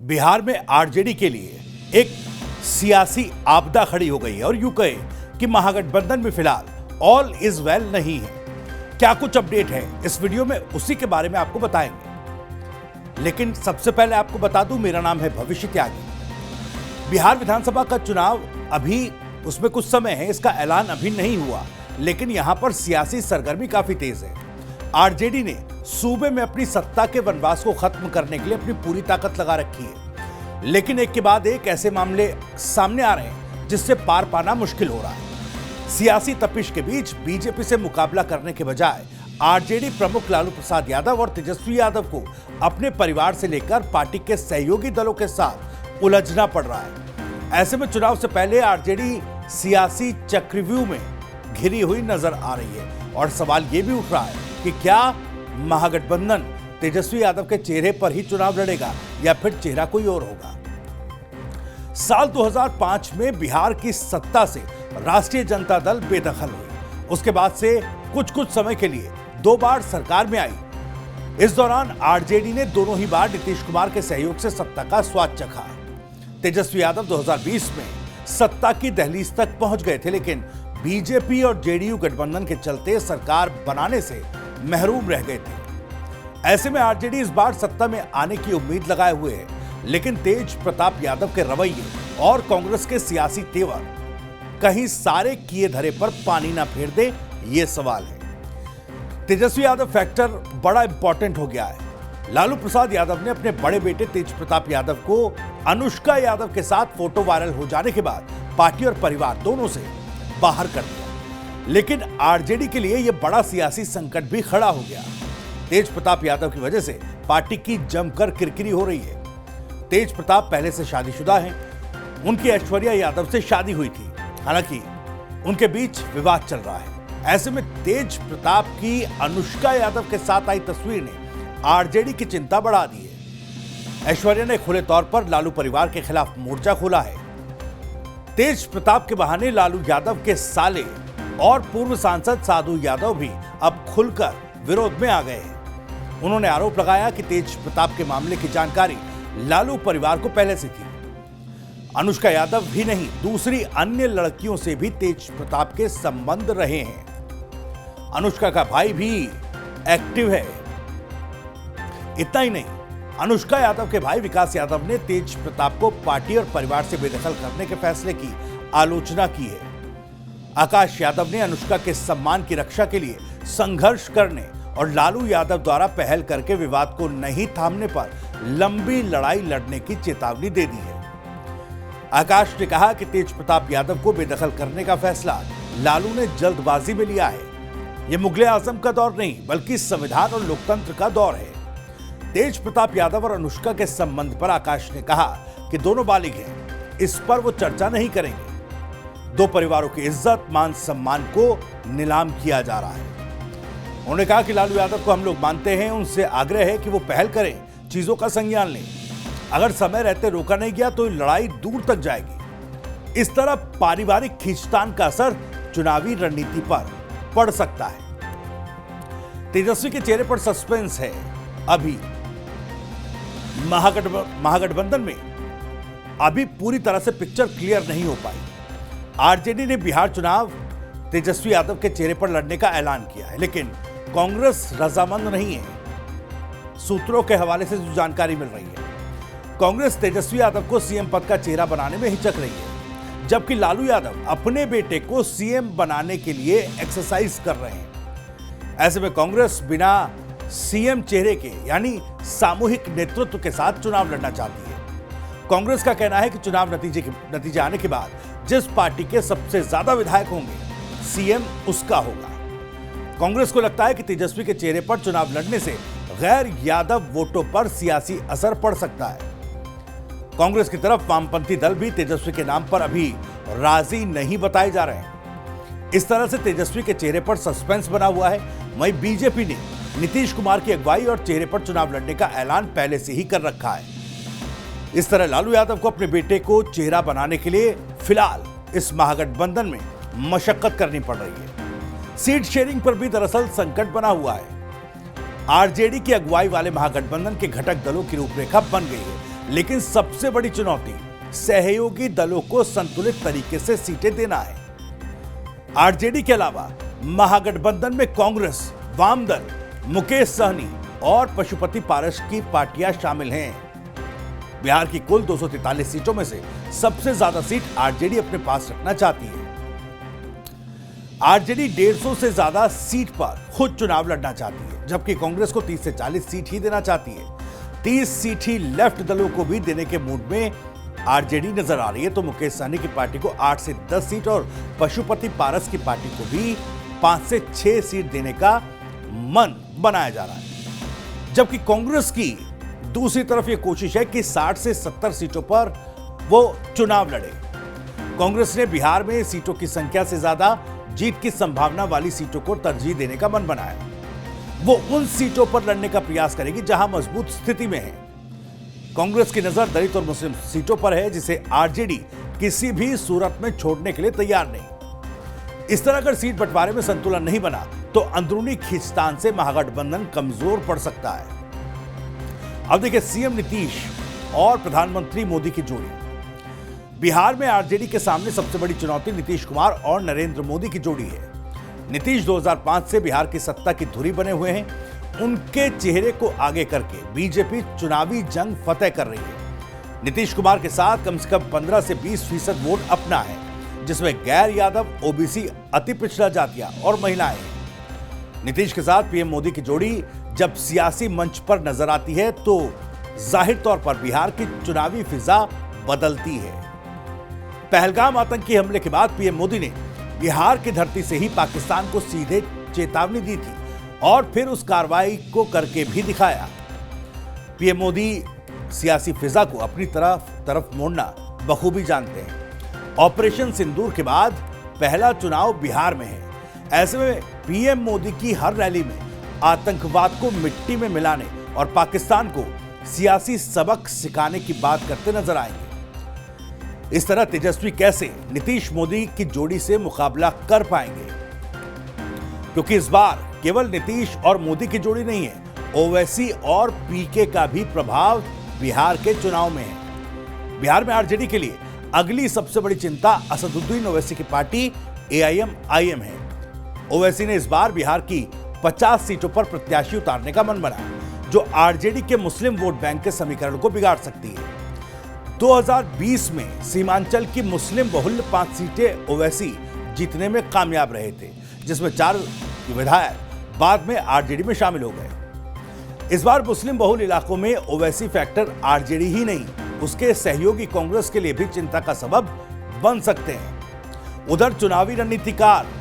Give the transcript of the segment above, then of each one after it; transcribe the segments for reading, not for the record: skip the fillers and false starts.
बिहार में आरजेडी के लिए एक सियासी आपदा खड़ी हो गई है और यूं कहे कि महागठबंधन में फिलहाल ऑल इज वेल नहीं है। क्या कुछ अपडेट है इस वीडियो में, उसी के बारे में आपको बताएंगे। लेकिन सबसे पहले आपको बता दूं, मेरा नाम है भविष्य त्यागी। बिहार विधानसभा का चुनाव अभी उसमें कुछ समय है, इसका ऐलान अभी नहीं हुआ, लेकिन यहां पर सियासी सरगर्मी काफी तेज है। आरजेडी ने सूबे में अपनी सत्ता के वनवास को खत्म करने के लिए अपनी पूरी ताकत लगा रखी है, लेकिन एक के बाद एक ऐसे मामले सामने आ रहे हैं जिससे पार पाना मुश्किल हो रहा है। सियासी तपिश के बीच बीजेपी से मुकाबला करने के बजाय आरजेडी प्रमुख लालू प्रसाद यादव और तेजस्वी यादव को अपने परिवार से लेकर पार्टी के सहयोगी दलों के साथ उलझना पड़ रहा है। ऐसे में चुनाव से पहले आरजेडी सियासी चक्रव्यूह में घिरी हुई नजर आ रही है और सवाल यह भी उठ रहा है कि क्या महागठबंधन तेजस्वी यादव के चेहरे पर ही चुनाव लड़ेगा या फिर चेहरा कोई और होगा। साल 2005 में बिहार की सत्ता से राष्ट्रीय जनता दल बेदखल हुई। उसके बाद से कुछ समय के लिए 2 बार सरकार में आई। इस दौरान आरजेडी ने दोनों ही बार नीतीश कुमार के सहयोग से सत्ता का स्वाद चखा। तेजस्वी यादव 2020 में सत्ता की दहलीज तक पहुंच गए थे, लेकिन बीजेपी और जेडीयू गठबंधन के चलते सरकार बनाने से महरूम रह गए थे। ऐसे में आरजेडी इस बार सत्ता में आने की उम्मीद लगाए हुए है, लेकिन तेज प्रताप यादव के रवैये और कांग्रेस के सियासी तेवर कहीं सारे किए धरे पर पानी ना फेर दे, ये सवाल है। तेजस्वी यादव फैक्टर बड़ा इंपॉर्टेंट हो गया है। लालू प्रसाद यादव ने अपने बड़े बेटे तेज प्रताप यादव को अनुष्का यादव के साथ फोटो वायरल हो जाने के बाद पार्टी और परिवार दोनों से बाहर कर दिया, लेकिन आरजेडी के लिए यह बड़ा सियासी संकट भी खड़ा हो गया। तेज प्रताप यादव की वजह से पार्टी की जमकर किरकिरी हो रही है। तेज प्रताप पहले से शादीशुदा हैं। उनकी ऐश्वर्या यादव से शादी हुई थी, हालांकि उनके बीच विवाद चल रहा है। ऐसे में तेज प्रताप की अनुष्का यादव के साथ आई तस्वीर ने आरजेडी की चिंता बढ़ा दी है। ऐश्वर्या ने खुले तौर पर लालू परिवार के खिलाफ मोर्चा खोला है। तेज प्रताप के बहाने लालू यादव के साले और पूर्व सांसद साधु यादव भी अब खुलकर विरोध में आ गए हैं। उन्होंने आरोप लगाया कि तेज प्रताप के मामले की जानकारी लालू परिवार को पहले से थी। अनुष्का यादव भी नहीं, दूसरी अन्य लड़कियों से भी तेज प्रताप के संबंध रहे हैं। अनुष्का का भाई भी एक्टिव है। इतना ही नहीं, अनुष्का यादव के भाई विकास यादव ने तेज प्रताप को पार्टी और परिवार से बेदखल करने के फैसले की आलोचना की है। आकाश यादव ने अनुष्का के सम्मान की रक्षा के लिए संघर्ष करने और लालू यादव द्वारा पहल करके विवाद को नहीं थामने पर लंबी लड़ाई लड़ने की चेतावनी दे दी है। आकाश ने कहा कि तेज प्रताप यादव को बेदखल करने का फैसला लालू ने जल्दबाजी में लिया है। यह मुगले आजम का दौर नहीं, बल्कि संविधान और लोकतंत्र का दौर है। तेज प्रताप यादव और अनुष्का के संबंध पर आकाश ने कहा कि दोनों बालिग हैं, इस पर वो चर्चा नहीं करेंगे। दो परिवारों की इज्जत मान सम्मान को नीलाम किया जा रहा है। उन्होंने कहा कि लालू यादव को हम लोग मानते हैं, उनसे आग्रह है कि वो पहल करें, चीजों का संज्ञान लें। अगर समय रहते रोका नहीं गया तो लड़ाई दूर तक जाएगी। इस तरह पारिवारिक खींचतान का असर चुनावी रणनीति पर पड़ सकता है। तेजस्वी के चेहरे पर सस्पेंस है। अभी महागठबंधन में अभी पूरी तरह से पिक्चर क्लियर नहीं हो पाई। आरजेडी ने बिहार चुनाव तेजस्वी यादव के चेहरे पर लड़ने का ऐलान किया है, लेकिन कांग्रेस रजामंद नहीं है। सूत्रों के हवाले से जो जानकारी मिल रही है, कांग्रेस तेजस्वी यादव को सीएम पद का चेहरा बनाने में हिचक रही है, जबकि लालू यादव अपने बेटे को सीएम बनाने के लिए एक्सरसाइज कर रहे हैं। ऐसे में कांग्रेस बिना सीएम चेहरे के यानी सामूहिक नेतृत्व के साथ चुनाव लड़ना चाहती है। कांग्रेस का कहना है कि चुनाव नतीजे आने के बाद जिस पार्टी के सबसे ज्यादा विधायक होंगे, सीएम उसका होगा। कांग्रेस को लगता है कि तेजस्वी के चेहरे पर चुनाव लड़ने से गैर यादव वोटों पर सियासी असर पड़ सकता है। कांग्रेस की तरफ वामपंथी दल भी तेजस्वी के नाम पर अभी राजी नहीं बताए जा रहे हैं। इस तरह से तेजस्वी के चेहरे पर सस्पेंस बना हुआ है। वहीं बीजेपी ने नीतीश कुमार की अगुवाई और चेहरे पर चुनाव लड़ने का ऐलान पहले से ही कर रखा है। इस तरह लालू यादव को अपने बेटे को चेहरा बनाने के लिए फिलहाल इस महागठबंधन में मशक्कत करनी पड़ रही है। सीट शेयरिंग पर भी दरअसल संकट बना हुआ है। आरजेडी की अगुवाई वाले महागठबंधन के घटक दलों की रूपरेखा बन गई है, लेकिन सबसे बड़ी चुनौती सहयोगी दलों को संतुलित तरीके से सीटें देना है। आरजेडी के अलावा महागठबंधन में कांग्रेस, वामदल, मुकेश सहनी और पशुपति पारस की पार्टियां शामिल हैं। बिहार की कुल 243 सीटों में से सबसे ज्यादा सीट आरजेडी अपने पास रखना चाहती है। आरजेडी 150 से ज्यादा सीट पर खुद चुनाव लड़ना चाहती है, जबकि कांग्रेस को 30 से 40 सीट ही देना चाहती है। 30 सीट ही लेफ्ट दलों को भी देने के मूड में आरजेडी नजर आ रही है, तो मुकेश सहनी की पार्टी को 8 से 10 सीट और पशुपति पारस की पार्टी को भी 5 से 6 सीट देने का मन बनाया जा रहा है। जबकि कांग्रेस की दूसरी तरफ यह कोशिश है कि 60 से 70 सीटों पर वो चुनाव लड़े। कांग्रेस ने बिहार में सीटों की संख्या से ज्यादा जीत की संभावना वाली सीटों को तरजीह देने का मन बनाया। वो उन सीटों पर लड़ने का प्रयास करेगी जहां मजबूत स्थिति में है। कांग्रेस की नजर दलित और मुस्लिम सीटों पर है, जिसे आरजेडी किसी भी सूरत में छोड़ने के लिए तैयार नहीं। इस तरह अगर सीट बंटवारे में संतुलन नहीं बना तो अंदरूनी खींचतान से महागठबंधन कमजोर पड़ सकता है। अब देखिए, सीएम नीतीश और प्रधानमंत्री मोदी की जोड़ी। बिहार में आरजेडी के सामने सबसे बड़ी चुनौती नीतीश कुमार और नरेंद्र मोदी की जोड़ी है। नीतीश 2005 से बिहार की सत्ता की धुरी बने हुए हैं। उनके चेहरे को आगे करके बीजेपी चुनावी जंग फतेह कर रही है। नीतीश कुमार के साथ कम से कम 15 से 20% वोट अपना है, जिसमें गैर यादव, ओबीसी, अति पिछड़ा जातियां और महिलाएं हैं। नीतीश के साथ पीएम मोदी की जोड़ी जब सियासी मंच पर नजर आती है तो जाहिर तौर पर बिहार की चुनावी फिजा बदलती है। पहलगाम आतंकी हमले के बाद पीएम मोदी ने बिहार की धरती से ही पाकिस्तान को सीधे चेतावनी दी थी और फिर उस कार्रवाई को करके भी दिखाया। पीएम मोदी सियासी फिजा को अपनी तरफ मोड़ना बखूबी जानते हैं। ऑपरेशन सिंदूर के बाद पहला चुनाव बिहार में है। ऐसे में पीएम मोदी की हर रैली में आतंकवाद को मिट्टी में मिलाने और पाकिस्तान को सियासी सबक सिखाने की बात करते नजर आएंगे। इस तरह तेजस्वी कैसे नीतीश मोदी की जोड़ी से मुकाबला कर पाएंगे, क्योंकि इस बार केवल नीतीश और मोदी की जोड़ी नहीं है, ओवैसी और पीके का भी प्रभाव बिहार के चुनाव में है। बिहार में आरजेडी के लिए अगली सबसे बड़ी चिंता असदुद्दीन ओवैसी की पार्टी एआईएम है। ओवैसी ने इस बार बिहार की 50 सीटों पर प्रत्याशी उतारने का मन बनाया, जो आरजेडी के मुस्लिम वोट बैंक के समीकरण को बिगाड़ सकती है। 2020 में सीमांचल की मुस्लिम बहुल 5 सीटें ओवैसी जीतने में कामयाब रहे थे, जिसमें 4 विधायक बाद में आरजेडी में शामिल हो गए। इस बार मुस्लिम बहुल इलाकों में ओवैसी फैक्टर आरजेडी ही नहीं, उसके सहयोगी कांग्रेस के लिए भी चिंता का सबब बन सकते हैं। उधर चुनावी रणनीतिकार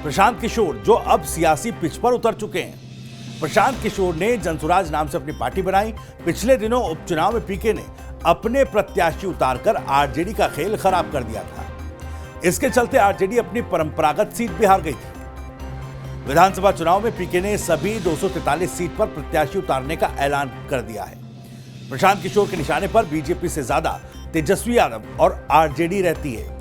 प्रशांत किशोर, जो अब सियासी पिच पर उतर चुके हैं। प्रशांत किशोर ने जनसुराज नाम से अपनी पार्टी बनाई। पिछले दिनों उपचुनाव में पीके ने अपने प्रत्याशी उतारकर आरजेडी का खेल खराब कर दिया था। इसके चलते आरजेडी अपनी परंपरागत सीट भी हार गई थी। विधानसभा चुनाव में पीके ने सभी 243 सीट पर प्रत्याशी उतारने का ऐलान कर दिया है। प्रशांत किशोर के निशाने पर बीजेपी से ज्यादा तेजस्वी यादव और आरजेडी रहती है।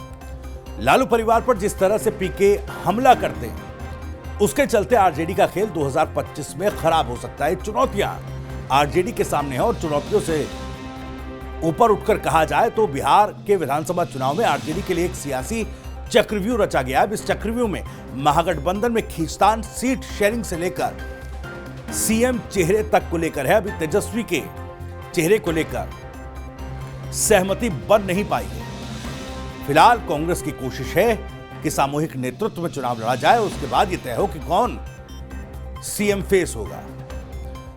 लालू परिवार पर जिस तरह से पीके हमला करते हैं, उसके चलते आरजेडी का खेल 2025 में खराब हो सकता है। चुनौतियां आरजेडी के सामने हैं और चुनौतियों से ऊपर उठकर कहा जाए तो बिहार के विधानसभा चुनाव में आरजेडी के लिए एक सियासी चक्रव्यूह रचा गया है। इस चक्रव्यूह में महागठबंधन में खींचतान सीट शेयरिंग से लेकर सीएम चेहरे तक को लेकर है। अभी तेजस्वी के चेहरे को लेकर सहमति बन नहीं पाई है। फिलहाल कांग्रेस की कोशिश है कि सामूहिक नेतृत्व में चुनाव लड़ा जाए, उसके बाद यह तय हो कि कौन सीएम फेस होगा।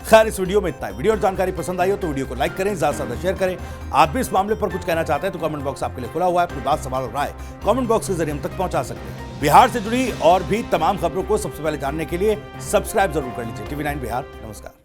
खैर, इस वीडियो में इतना ही। वीडियो और जानकारी पसंद आई हो तो वीडियो को लाइक करें, ज्यादा से ज्यादा शेयर करें। आप भी इस मामले पर कुछ कहना चाहते हैं तो कमेंट बॉक्स आपके लिए खुला हुआ है। अपनी बात, सवाल और राय कमेंट बॉक्स के जरिए हम तक पहुंचा सकते हैं। बिहार से जुड़ी और भी तमाम खबरों को सबसे पहले जानने के लिए सब्सक्राइब जरूर कर लीजिए। TV9 बिहार। नमस्कार।